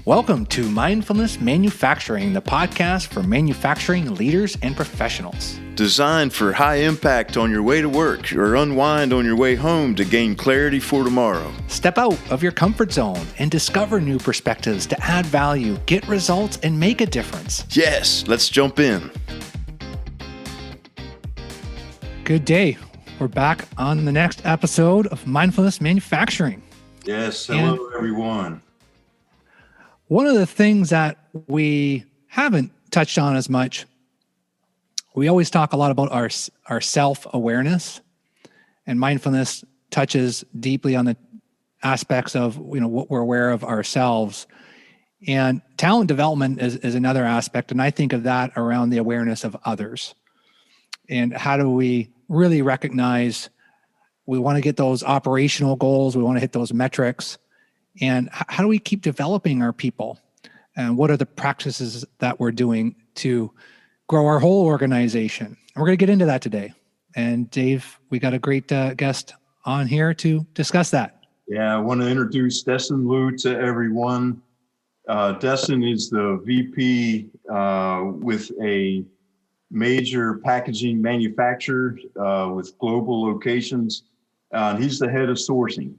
Welcome to Mindfulness Manufacturing, the podcast for manufacturing leaders and professionals. Designed for high impact on your way to work or unwind on your way home to gain clarity for tomorrow. Step out of your comfort zone and discover new perspectives to add value, get results, and make a difference. Yes, let's jump in. Good day. We're back on the next episode of Mindfulness Manufacturing. Yes, hello everyone. One of the things that we haven't touched on as much, we always talk a lot about our self-awareness, and mindfulness touches deeply on the aspects of what we're aware of ourselves. And talent development is another aspect, and I think of that around the awareness of others. And how do we really recognize we want to get those operational goals, we want to hit those metrics, and how do we keep developing our people? And what are the practices that we're doing to grow our whole organization? And we're going to get into that today. And Dave, we got a great guest on here to discuss that. Yeah, I want to introduce Desen Lu to everyone. Desen is the VP with a major packaging manufacturer with global locations. He's the head of sourcing.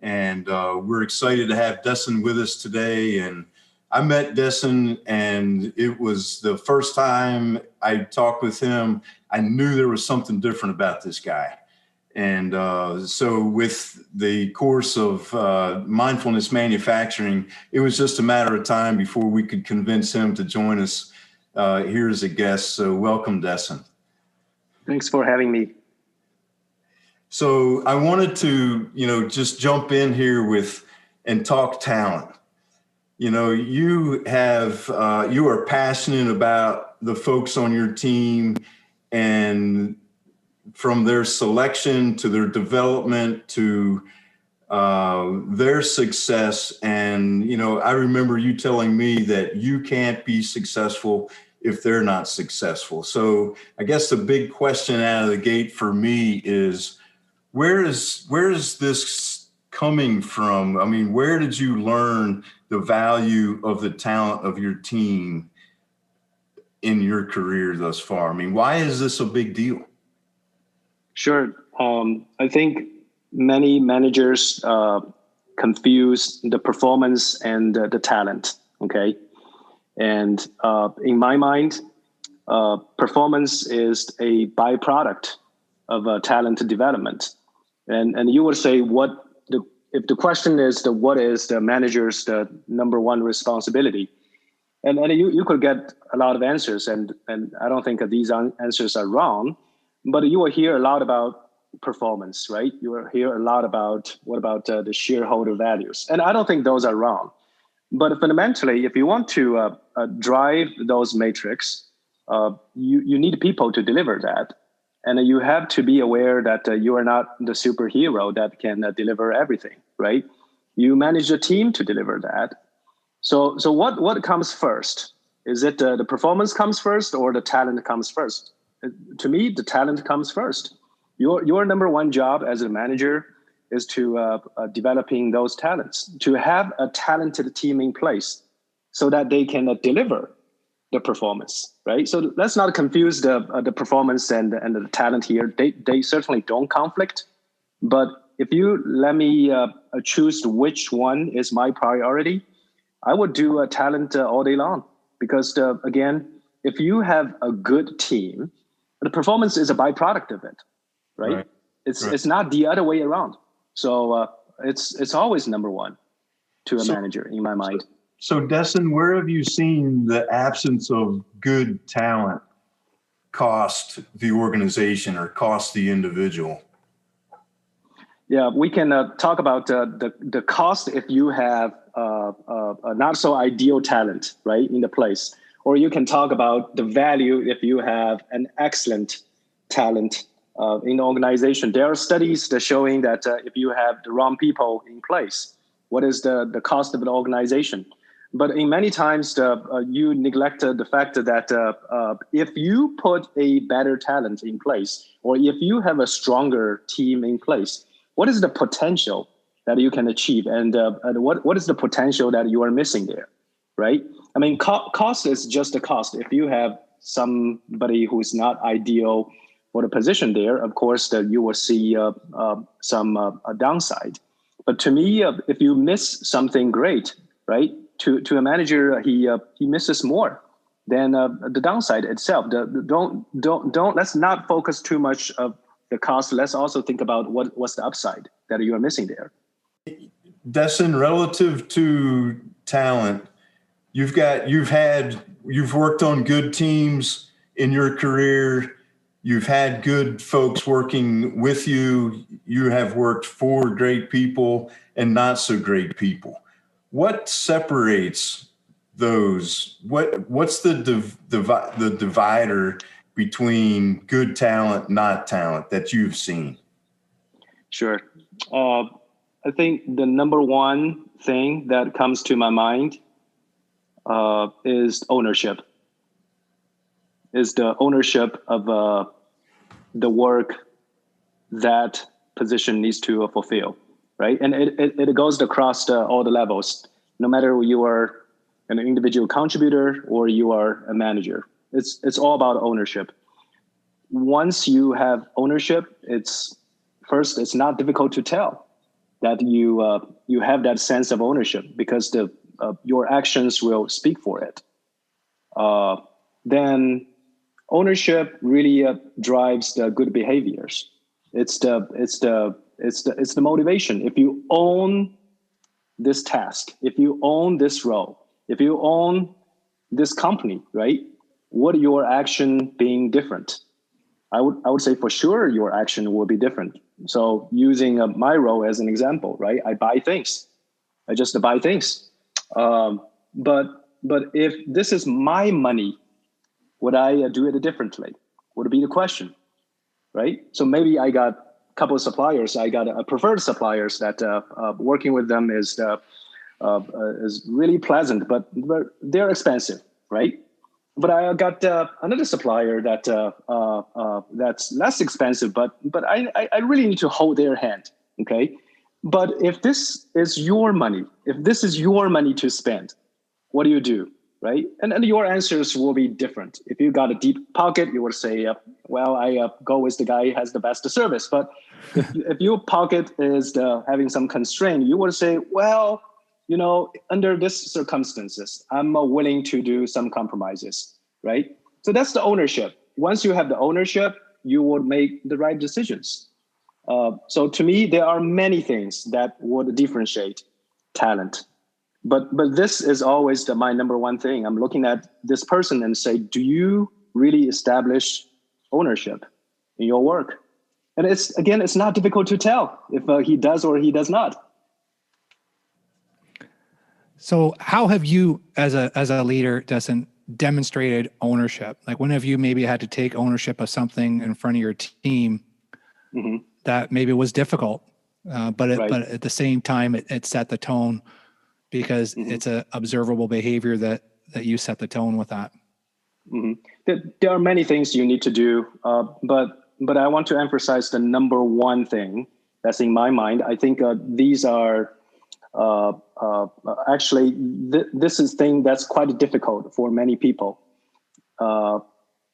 And we're excited to have Desen with us today. And I met Desen, and it was the first time I talked with him. I knew there was something different about this guy. And so with the course of mindfulness manufacturing, it was just a matter of time before we could convince him to join us here as a guest. So welcome, Desen. Thanks for having me. So I wanted to, just jump in here and talk talent. You are passionate about the folks on your team, and from their selection to their development to their success. And, I remember you telling me that you can't be successful if they're not successful. So I guess the big question out of the gate for me is, where is this coming from? I mean, where did you learn the value of the talent of your team in your career thus far? I mean, why is this a big deal? Sure. I think many managers confuse the performance and the talent. Okay. And in my mind, performance is a byproduct of talent development. And you would say if the question is what is the manager's the number one responsibility, and you could get a lot of answers, and I don't think that these answers are wrong, but you will hear a lot about performance, right? You will hear a lot about what about the shareholder values, and I don't think those are wrong, but fundamentally, if you want to drive those metrics, you need people to deliver that. And you have to be aware that you are not the superhero that can deliver everything, right? You manage a team to deliver that. So what comes first? Is it the performance comes first or the talent comes first? To me, the talent comes first. Your number one job as a manager is to developing those talents, to have a talented team in place so that they can deliver the performance, right? So let's not confuse the performance and the talent here. They certainly don't conflict. But if you let me choose which one is my priority, I would do a talent all day long. Because again, if you have a good team, the performance is a byproduct of it, right? It's not the other way around. So it's always number one to a manager in my mind. So Desen, where have you seen the absence of good talent cost the organization or cost the individual? Yeah, we can talk about the cost if you have a not so ideal talent, right, in the place. Or you can talk about the value if you have an excellent talent in the organization. There are studies that showing that if you have the wrong people in place, what is the cost of the organization? But in many times, you neglected the fact that if you put a better talent in place, or if you have a stronger team in place, what is the potential that you can achieve, and what is the potential that you are missing there, right? I mean, cost is just a cost. If you have somebody who is not ideal for the position there, of course, that you will see some downside. But to me, if you miss something great, right, to a manager, he misses more than the downside itself. Don't. Let's not focus too much of the cost. Let's also think about what's the upside that you are missing there. Desen, relative to talent, you've worked on good teams in your career. You've had good folks working with you. You have worked for great people and not so great people. What separates those? What's the divider between good talent, not talent that you've seen? Sure. I think the number one thing that comes to my mind is ownership. Is the ownership of the work that position needs to fulfill, right? And it goes across all the levels, no matter you are an individual contributor or you are a manager. It's all about ownership. Once you have ownership, it's not difficult to tell that you have that sense of ownership, because your actions will speak for it. Then ownership really drives the good behaviors. It's the motivation. If you own this task, if you own this role, if you own this company, right? What your action being different? I would say for sure your action will be different. So using my role as an example, right? I buy things. I just buy things. But if this is my money, would I do it differently? Would be the question, right? So maybe I got a couple of suppliers. I got a preferred suppliers that working with them is really pleasant, but they're expensive, right? But I got another supplier that's less expensive, but I really need to hold their hand, okay? But if this is your money, to spend, what do you do, right? And your answers will be different. If you got a deep pocket, you would say, well, I go with the guy who has the best service. But if your pocket is having some constraint, you would say, well, under these circumstances, I'm willing to do some compromises, right? So that's the ownership. Once you have the ownership, you would make the right decisions. So to me, there are many things that would differentiate talent. But this is always my number one thing. I'm looking at this person and say, do you really establish ownership in your work? And it's not difficult to tell if he does or he does not. So how have you, as a leader, Desen, demonstrated ownership? Like, when have you maybe had to take ownership of something in front of your team that maybe was difficult, but at the same time it set the tone because it's a observable behavior that you set the tone with that? There are many things you need to do, but I want to emphasize the number one thing that's in my mind. I think these are actually, this is thing that's quite difficult for many people.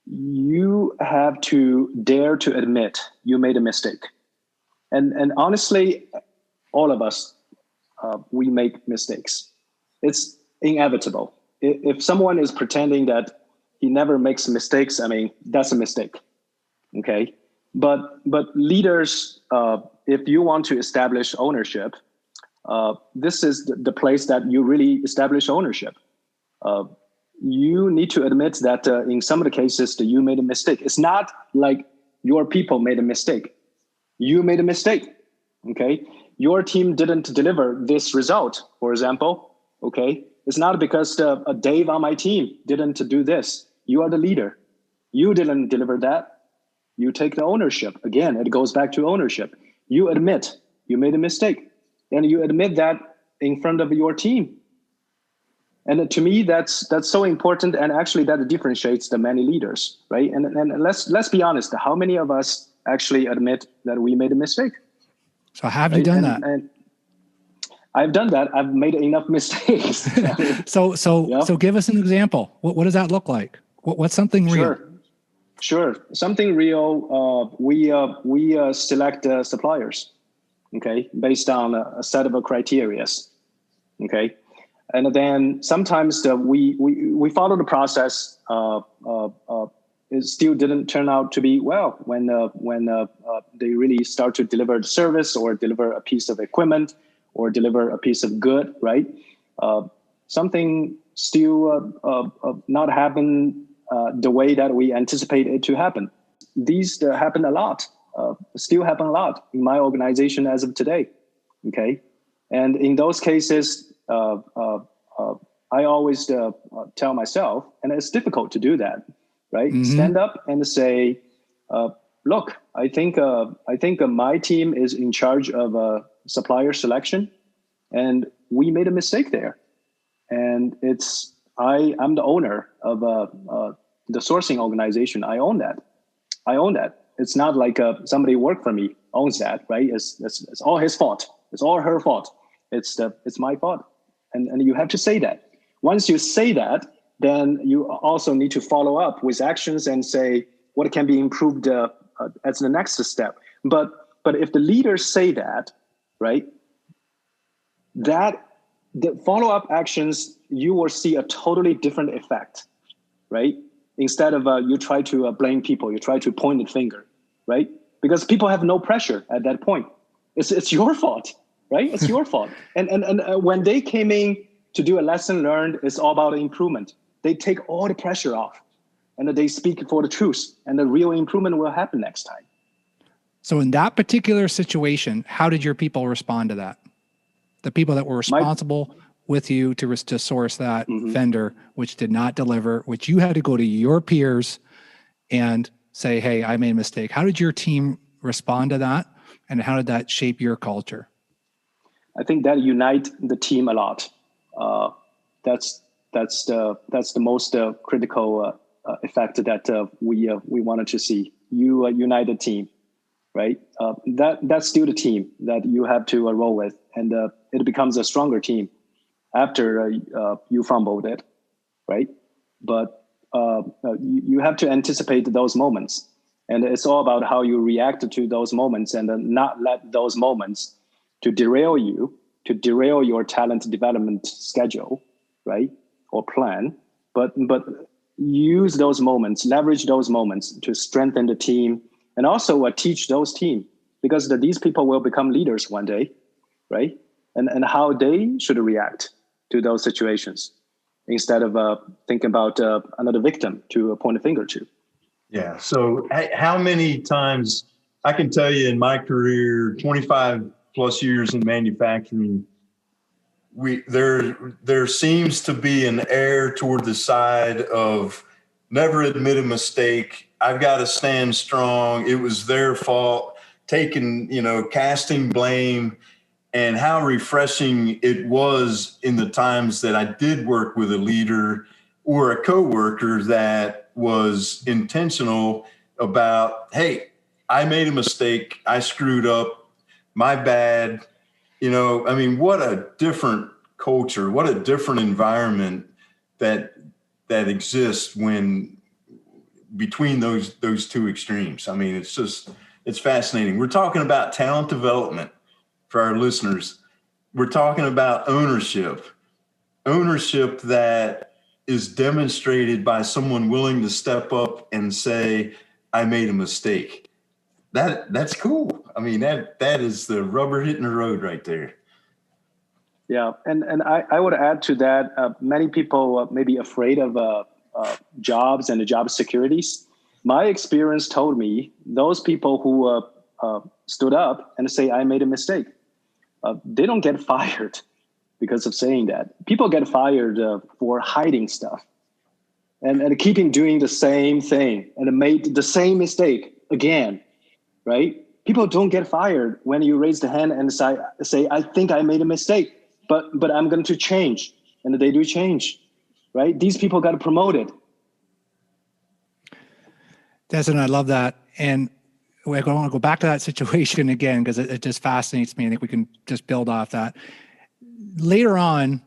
You have to dare to admit you made a mistake. And honestly, all of us, we make mistakes. It's inevitable. If someone is pretending that he never makes mistakes, I mean, that's a mistake. Okay. But leaders, if you want to establish ownership, this is the place that you really establish ownership. You need to admit that in some of the cases that you made a mistake. It's not like your people made a mistake. You made a mistake, okay? Your team didn't deliver this result, for example, okay? It's not because Dave on my team didn't do this. You are the leader. You didn't deliver that. You take the ownership. Again, it goes back to ownership. You admit you made a mistake. And you admit that in front of your team. And to me, that's so important. And actually that differentiates the many leaders, right? And let's be honest, how many of us actually admit that we made a mistake? So have you done that? I've done that. I've made enough mistakes. So give us an example. What does that look like? What's something real? Sure. Something real. We select suppliers, okay, based on a set of criteria, okay, and then sometimes we follow the process. It still didn't turn out to be well when they really start to deliver the service or deliver a piece of equipment or deliver a piece of good, right? Something still not happen the way that we anticipate it to happen. These happen a lot, still happen a lot in my organization as of today, okay? And in those cases, I always tell myself, and it's difficult to do that, right? Mm-hmm. Stand up and say, look, I think my team is in charge of supplier selection, and we made a mistake there. And I'm the owner of the sourcing organization. I own that. It's not like somebody worked for me owns that, right? It's all his fault. It's all her fault. It's my fault. And you have to say that. Once you say that, then you also need to follow up with actions and say what can be improved as the next step. But if the leaders say that, right, that the follow-up actions, you will see a totally different effect, right? Instead of you try to blame people, you try to point the finger, right? Because people have no pressure at that point. It's your fault, right? It's your fault. And when they came in to do a lesson learned, it's all about improvement. They take all the pressure off and they speak for the truth, and the real improvement will happen next time. So in that particular situation, how did your people respond to that? The people that were responsible with you to source that vendor, which did not deliver, which you had to go to your peers and say, hey, I made a mistake. How did your team respond to that? And how did that shape your culture? I think that unite the team a lot. That's the most critical effect that we wanted to see. You unite the team, right? That's still the team that you have to roll with, and it becomes a stronger team after you fumbled it, right? But you have to anticipate those moments, and it's all about how you react to those moments, and not let those moments to derail your talent development schedule, right, or plan. But use those moments, leverage those moments to strengthen the team, and also teach those team, because these people will become leaders one day, right? And how they should react to those situations instead of thinking about another victim to point a finger to. Yeah. So how many times, I can tell you in my career, 25 plus years in manufacturing, there seems to be an err toward the side of never admit a mistake. I've got to stand strong. It was their fault. Casting blame. And how refreshing it was in the times that I did work with a leader or a coworker that was intentional about, hey, I made a mistake. I screwed up. My bad. What a different culture, what a different environment that exists when between those two extremes. It's fascinating. We're talking about talent development for our listeners. We're talking about ownership that is demonstrated by someone willing to step up and say, I made a mistake. That's cool. That is the rubber hitting the road right there. Yeah, and I would add to that, many people may be afraid of jobs and the job securities. My experience told me those people who stood up and say, I made a mistake, they don't get fired because of saying that. People get fired for hiding stuff and keeping doing the same thing and made the same mistake again, right? People don't get fired when you raise the hand and say I think I made a mistake, but I'm going to change. And they do change, right? These people got promoted. Desen, I love that. And I want to go back to that situation again, because it just fascinates me. I think we can just build off that. later on,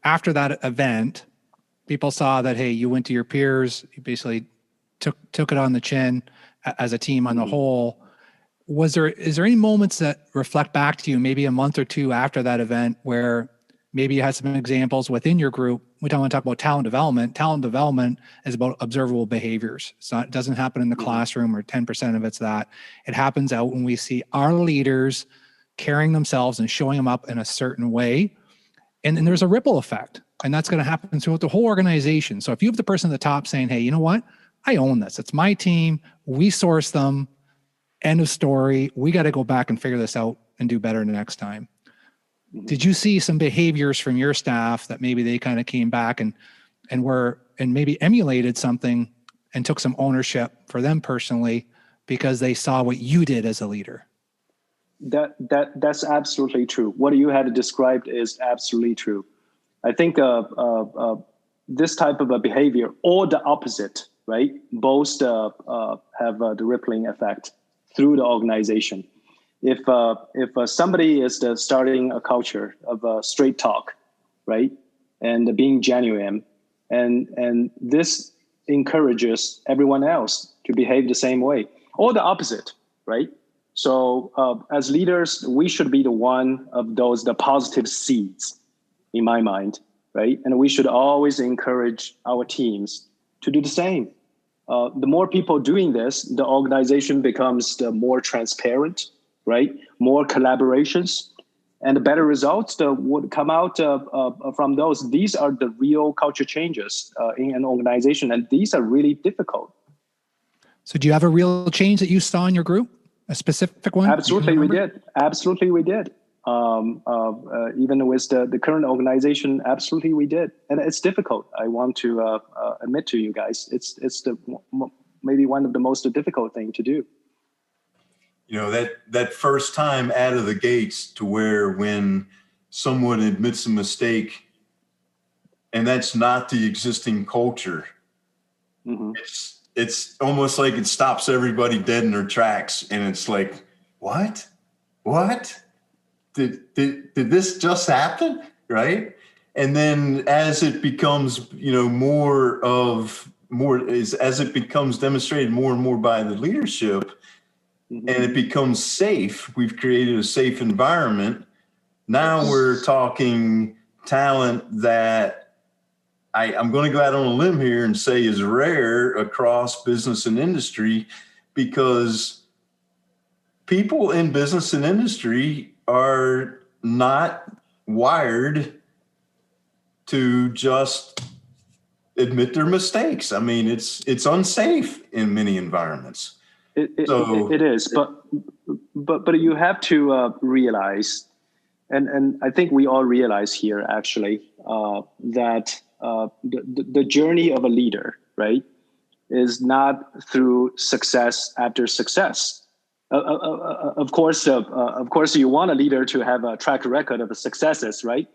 after that event, people saw that, hey, you went to your peers, you basically took it on the chin as a team on the whole. Is there any moments that reflect back to you, maybe a month or two after that event, where maybe you had some examples within your group? We don't want to talk about talent development. Talent development is about observable behaviors. It doesn't happen in the classroom, or 10% of it's that. It happens out when we see our leaders carrying themselves and showing them up in a certain way. And then there's a ripple effect, and that's going to happen throughout the whole organization. So if you have the person at the top saying, hey, you know what? I own this. It's my team. We source them. End of story. We got to go back and figure this out and do better next time. Did you see some behaviors from your staff that maybe they kind of came back and maybe emulated something and took some ownership for them personally because they saw what you did as a leader? That's absolutely true. What you had described is absolutely true. I think this type of a behavior, or the opposite, right? Both have the rippling effect through the organization. If somebody is starting a culture of straight talk, right, and being genuine, and this encourages everyone else to behave the same way, or the opposite, right? So as leaders, we should be the positive seeds, in my mind, right? And we should always encourage our teams to do the same. The more people doing this, the organization becomes the more transparent, right? More collaborations, and the better results that would come out from those. These are the real culture changes in an organization, and these are really difficult. So do you have a real change that you saw in your group? A specific one? Absolutely, we did. Absolutely, we did. Even with the current organization, absolutely, we did. And it's difficult. I want to admit to you guys, it's maybe one of the most difficult thing to do. You know, that first time out of the gates, to where when someone admits a mistake and that's not the existing culture, it's almost like it stops everybody dead in their tracks. And it's like, what? Did this just happen? Right. And then as it becomes, you know, as it becomes demonstrated more and more by the leadership, and it becomes safe, we've created a safe environment. Now we're talking talent that I'm going to go out on a limb here and say is rare across business and industry, because people in business and industry are not wired to just admit their mistakes. I mean, it's unsafe in many environments. It is, but you have to realize, and I think we all realize here actually that the journey of a leader, right, is not through success after success. Of course, you want a leader to have a track record of successes, right?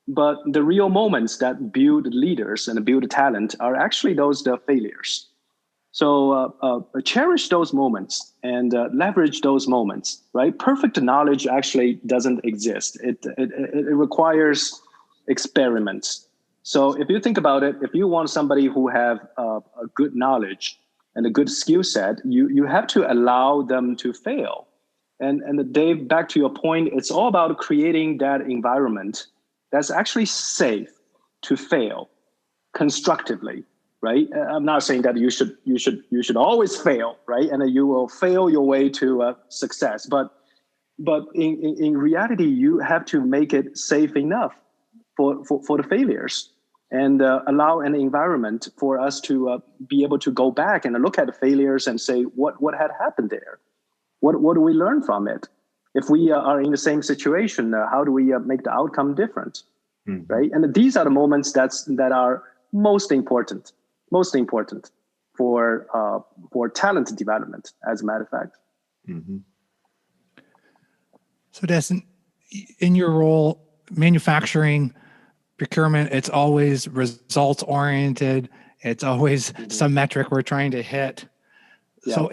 But the real moments that build leaders and build talent are actually the failures. So cherish those moments and leverage those moments, right? Perfect knowledge actually doesn't exist. It requires experiments. So if you think about it, if you want somebody who have a good knowledge and a good skill set, you have to allow them to fail. And Dave, back to your point, it's all about creating that environment that's actually safe to fail constructively. Right? I'm not saying that you should always fail, right? And you will fail your way to success. But in reality, you have to make it safe enough for the failures, and allow an environment for us to be able to go back and look at the failures and say what had happened there, what do we learn from it? If we are in the same situation, how do we make the outcome different, right? And these are the moments that are most important for talent development, as a matter of fact. So Desen, in your role, manufacturing, procurement, it's always results oriented. It's always some metric we're trying to hit. Yeah. So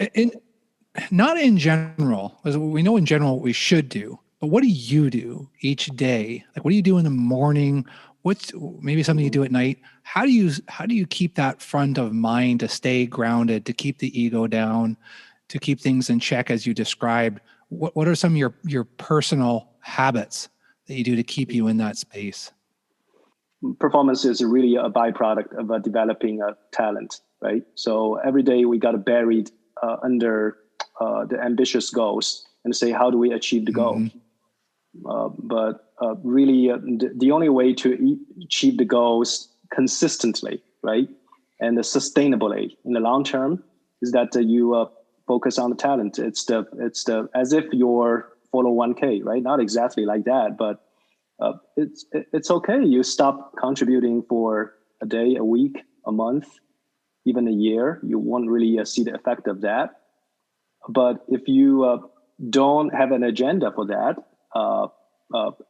not in general, as we know in general what we should do, But what do you do each day? Like, what do you do in the morning? What's maybe something you do at night? How do you keep that front of mind to stay grounded, to keep the ego down, to keep things in check as you described? What are some of your personal habits that you do to keep you in that space? Performance is really a byproduct of developing a talent, right? So every day we got buried under the ambitious goals and say, how do we achieve the goal? But really, the only way to achieve the goals consistently, right, and sustainably in the long term is that you focus on the talent. It's the as if you're 401k, right? Not exactly like that, but it's okay. You stop contributing for a day, a week, a month, even a year. You won't really see the effect of that. But if you don't have an agenda for that,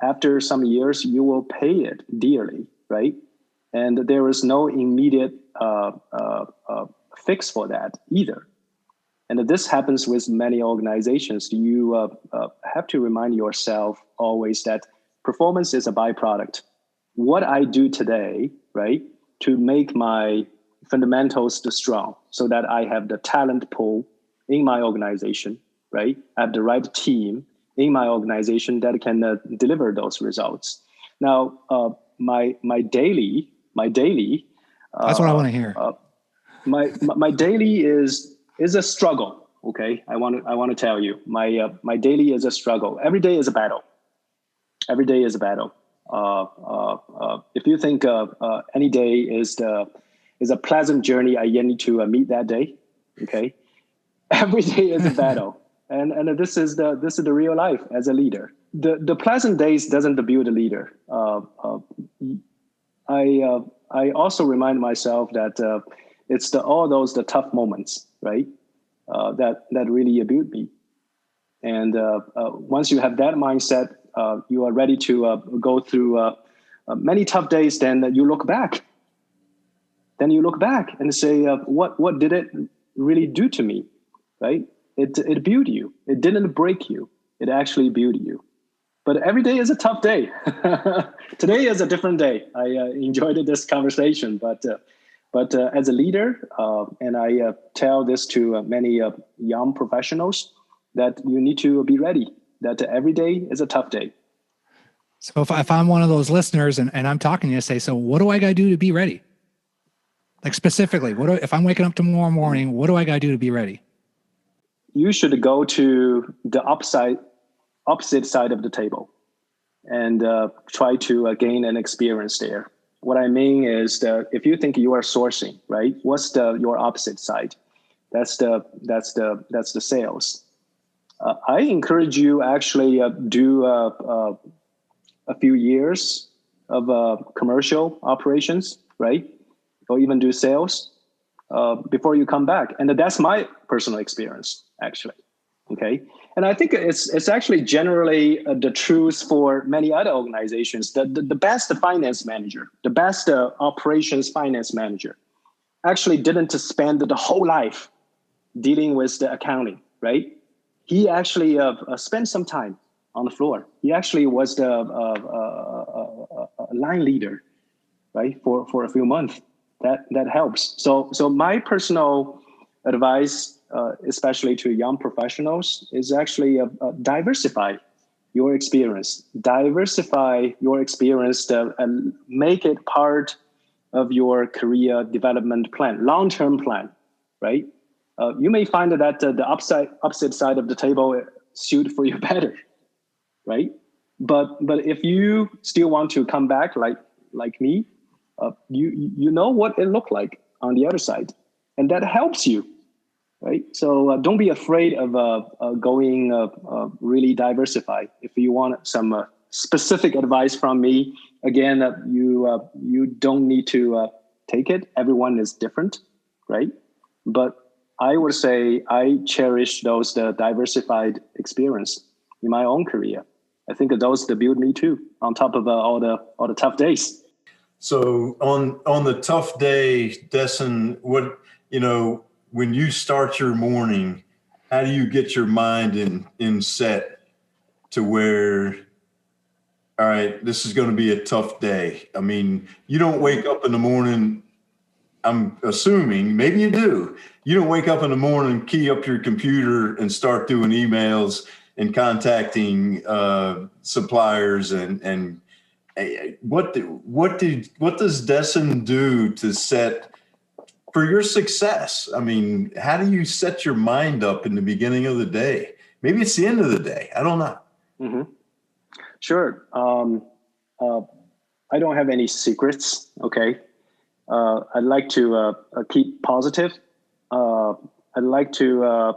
after some years, you will pay it dearly, right? And there is no immediate fix for that either. And this happens with many organizations. You have to remind yourself always that performance is a byproduct. What I do today, right, to make my fundamentals strong so that I have the talent pool in my organization, right? I have the right team in my organization that can deliver those results. Now, my daily. That's what I want to hear. My daily is a struggle. Okay, I want to tell you, my daily is a struggle. Every day is a battle. Every day is a battle. If you think any day is a pleasant journey, I need to meet that day. Okay, every day is a battle. And this is the real life as a leader. The pleasant days doesn't build a leader. I also remind myself that it's all those tough moments, right? That really build me. And once you have that mindset, you are ready to go through many tough days. Then you look back. Then you look back and say, what did it really do to me, right? It built you. It didn't break you. It actually built you. But every day is a tough day. Today is a different day. I enjoyed this conversation, but as a leader, and I tell this to many young professionals, that you need to be ready. That every day is a tough day. So if I'm one of those listeners and I'm talking to you, say, so what do I got to do to be ready? Like specifically, if I'm waking up tomorrow morning, what do I got to do to be ready? You should go to the opposite side of the table and try to gain an experience there. What I mean is that if you think you are sourcing, right? What's your opposite side? That's the sales. I encourage you actually do a few years of commercial operations, right? Or even do sales before you come back. And that's my personal experience, actually. Okay. And I think it's actually generally the truth for many other organizations. The best finance manager, the best operations finance manager actually didn't spend the whole life dealing with the accounting, right? He actually spent some time on the floor. He actually was the line leader, right, for a few months. That helps. So my personal advice, especially to young professionals, is actually diversify your experience. Diversify your experience and make it part of your career development plan, long-term plan, right? You may find that the opposite side of the table suit for you better, right? But if you still want to come back like me, you know what it looked like on the other side, and that helps you, right? So don't be afraid of going really diversify. If you want some specific advice from me, again, you don't need to take it. Everyone is different, right? But I would say I cherish those diversified experience in my own career. I think those build me too, on top of all the tough days. So on the tough day, Desen, when you start your morning, how do you get your mind in set to where, all right, this is going to be a tough day. I mean, you don't wake up in the morning, I'm assuming, maybe you do. You don't wake up in the morning, key up your computer and start doing emails and contacting suppliers and what does Desen do to set for your success? I mean, how do you set your mind up in the beginning of the day? Maybe it's the end of the day. I don't know. Mm-hmm. Sure. I don't have any secrets. Okay. I'd like to keep positive. I'd like to,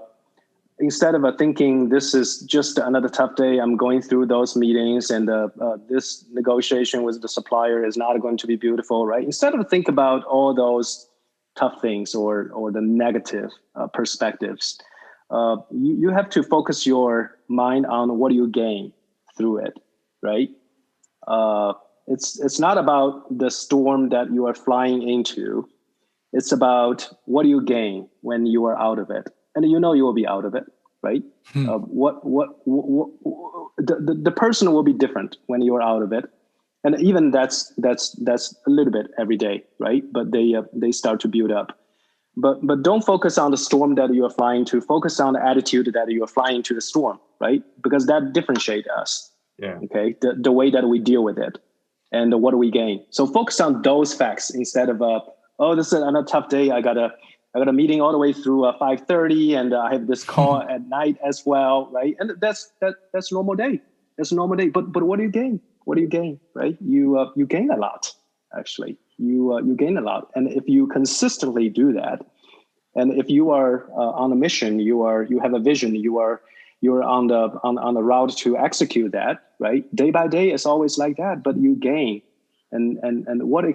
instead of thinking this is just another tough day, I'm going through those meetings and this negotiation with the supplier is not going to be beautiful, right? Instead of think about all those tough things or the negative perspectives, you have to focus your mind on what you gain through it, right? It's not about the storm that you are flying into. It's about what do you gain when you are out of it, and you know you will be out of it, right? The person will be different when you are out of it, and even that's a little bit every day, right? But they start to build up. But don't focus on the storm that you are flying to. Focus on the attitude that you are flying to the storm, right? Because that differentiates us. Yeah. Okay. The way that we deal with it, and what do we gain? So focus on those facts instead of this is another tough day. I got a meeting all the way through 5:30, and I have this call at night as well, right? And that's normal day. That's a normal day. But what do you gain? What do you gain? Right? You gain a lot. Actually, you gain a lot, and if you consistently do that, and if you are on a mission, you have a vision, you're on the route to execute that, right? Day by day, it's always like that, but you gain, and what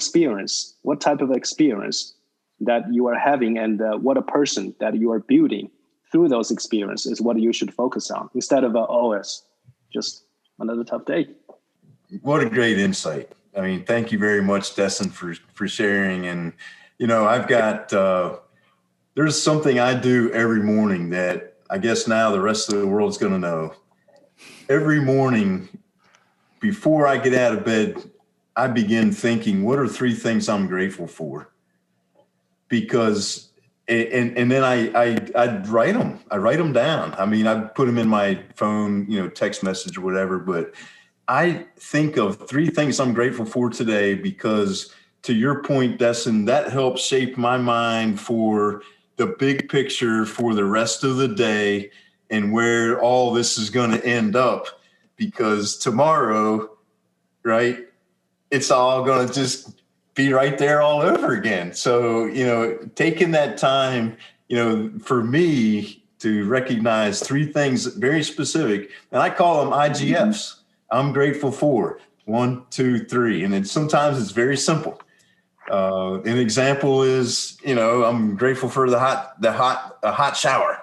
type of experience that you are having, and what a person that you are building through those experiences is what you should focus on instead of it's just another tough day. What a great insight. I mean, thank you very much, Desen, for sharing. And, I've got, there's something I do every morning that I guess now the rest of the world's going to know. Every morning before I get out of bed, I begin thinking, what are 3 things I'm grateful for? Because, and then I write them. I write them down. I mean, I put them in my phone, text message or whatever, but I think of 3 things I'm grateful for today because, to your point, Desen, that helps shape my mind for the big picture for the rest of the day and where all this is going to end up. Because tomorrow, right, it's all going to just be right there all over again. So, taking that time, for me to recognize 3 things very specific, and I call them IGFs. I'm grateful for 1, 2, 3. And then sometimes it's very simple. An example is, I'm grateful for a hot shower.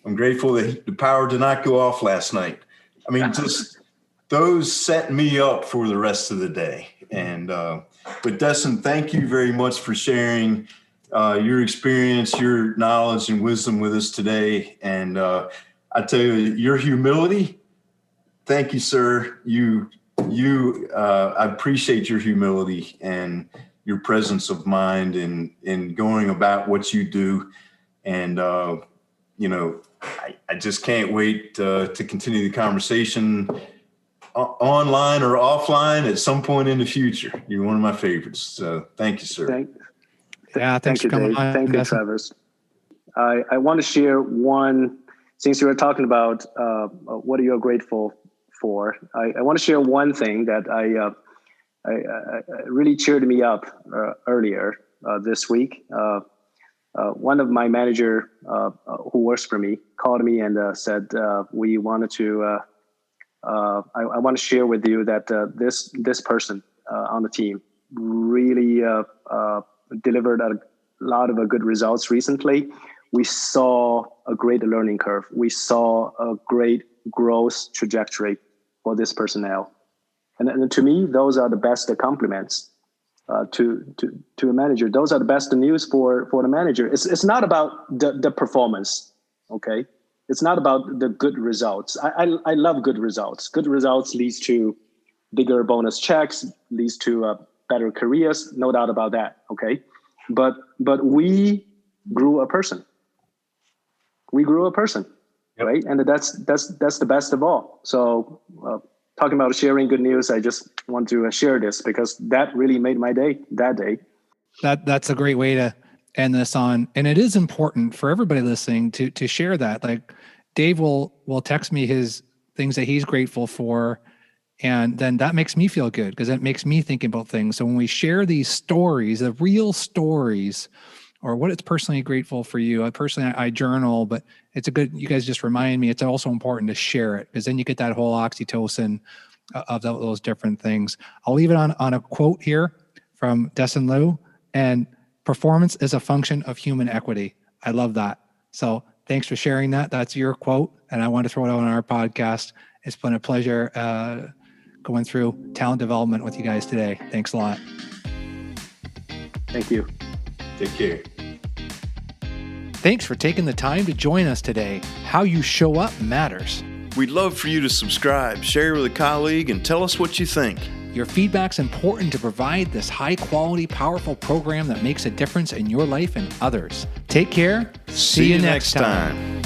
I'm grateful that the power did not go off last night. I mean, just those set me up for the rest of the day. And, but Desen, thank you very much for sharing your experience, your knowledge and wisdom with us today. And I tell you, your humility. Thank you, sir. I appreciate your humility and your presence of mind in going about what you do. And, I just can't wait to continue the conversation online or offline at some point in the future. You're one of my favorites. So thank you, sir. Thanks for coming on. Thank you, Travis. I want to share one, since you were talking about what are you grateful for, I want to share one thing that I really cheered me up earlier this week. One of my manager who works for me called me and said, we wanted to, I want to share with you that this person on the team really delivered a lot of good results recently. We saw a great learning curve. We saw a great growth trajectory for this personnel. And to me, those are the best compliments to a manager. Those are the best news for the manager. It's not about the performance, okay? It's not about the good results. I love good results. Good results leads to bigger bonus checks, leads to better careers, no doubt about that. Okay, but we grew a person. We grew a person, yep. Right? And that's the best of all. So talking about sharing good news, I just want to share this because that really made my day that day. That's a great way to end this on. And it is important for everybody listening to share that. Like Dave will text me his things that he's grateful for. And then that makes me feel good because it makes me think about things. So when we share these stories, the real stories, or what it's personally grateful for you, I journal, but you guys just remind me, it's also important to share it because then you get that whole oxytocin of those different things. I'll leave it on a quote here from Desen Lu, and performance is a function of human equity. I love that. So thanks for sharing that. That's your quote. And I want to throw it out on our podcast. It's been a pleasure going through talent development with you guys today. Thanks a lot. Thank you. Take care. Thanks for taking the time to join us today. How you show up matters. We'd love for you to subscribe, share with a colleague, and tell us what you think. Your feedback's important to provide this high-quality, powerful program that makes a difference in your life and others. Take care. See you next time.